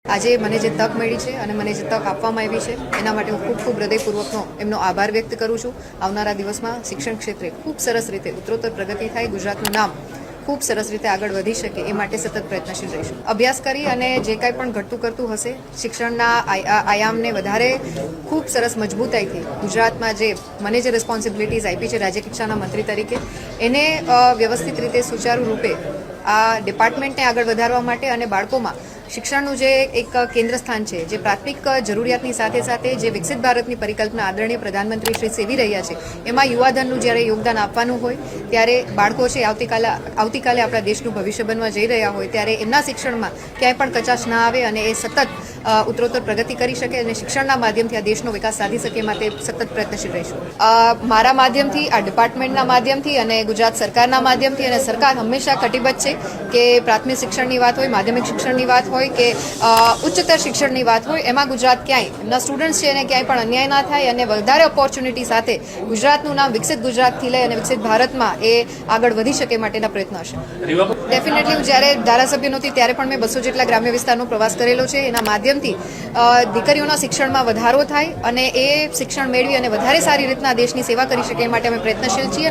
આજે મને જે તક મળી છે અને મને જે તક આપવામાં આવી છે એના માટે હું ખૂબ હૃદયપૂર્વકનો એમનો આભાર વ્યક્ત કરું છું. આવનારા દિવસમાં શિક્ષણ ક્ષેત્રે ખૂબ સરસ રીતે ઉત્તરોત્તર પ્રગતિ થાય, ગુજરાતનું નામ ખૂબ સરસ રીતે આગળ વધી શકે એ માટે સતત પ્રયત્નશીલ રહીશું. અભ્યાસ કરી અને જે કાંઈ પણ ઘટતું કરતું હશે, શિક્ષણના આયામને વધારે ખૂબ સરસ મજબૂતાઈથી ગુજરાતમાં જે મને જે રિસ્પોન્સિબિલિટીઝ આપી છે રાજ્ય કક્ષાના મંત્રી તરીકે, એને વ્યવસ્થિત રીતે સુચારુ રૂપે આ ડિપાર્ટમેન્ટને આગળ વધારવા માટે અને બાળકોમાં શિક્ષણનું જે એક કેન્દ્ર સ્થાન છે, જે પ્રાથમિક જરૂરિયાતની સાથે સાથે જે વિકસિત ભારતની પરિકલ્પના આદરણીય પ્રધાનમંત્રી શ્રી સેવી રહ્યા છે, એમાં યુવાધનનું જ્યારે યોગદાન આપવાનું હોય ત્યારે બાળકો છે આવતીકાલે આપણા દેશનું ભવિષ્ય બનવા જઈ રહ્યા હોય ત્યારે એમના શિક્ષણમાં ક્યાંય પણ કચાશ ના આવે અને એ સતત ઉત્તરોત્તર પ્રગતિ કરી શકે અને શિક્ષણના માધ્યમથી આ દેશનો વિકાસ સાધી શકે માટે સતત પ્રયત્નશીલ રહીશું. મારા માધ્યમથી, આ ડિપાર્ટમેન્ટના માધ્યમથી અને ગુજરાત સરકારના માધ્યમથી, અને સરકાર હંમેશા કટિબદ્ધ છે કે પ્રાથમિક શિક્ષણની વાત હોય, માધ્યમિક શિક્ષણની વાત હોય કે ઉચ્ચતર શિક્ષણની વાત હોય, એમાં ગુજરાત ક્યાંય એમના સ્ટુડન્ટ્સ છે એને ક્યાંય પણ અન્યાય ના થાય અને વધારે ઓપોર્ચ્યુનિટી સાથે ગુજરાતનું નામ વિકસિત ગુજરાતથી લઈ અને વિકસિત ભારતમાં એ આગળ વધી શકે માટેના પ્રયત્નો હશે. ડેફિનેટલી હું જ્યારે ધારાસભ્ય નહોતી ત્યારે પણ મેં 200 જેટલા ગ્રામ્ય વિસ્તારનો પ્રવાસ કરેલો છે. એના માધ્યમથી દીકરીઓના શિક્ષણમાં વધારો થાય અને એ શિક્ષણ મેળવી અને વધારે સારી રીતના દેશની સેવા કરી શકે એ માટે અમે પ્રયત્નશીલ છીએ.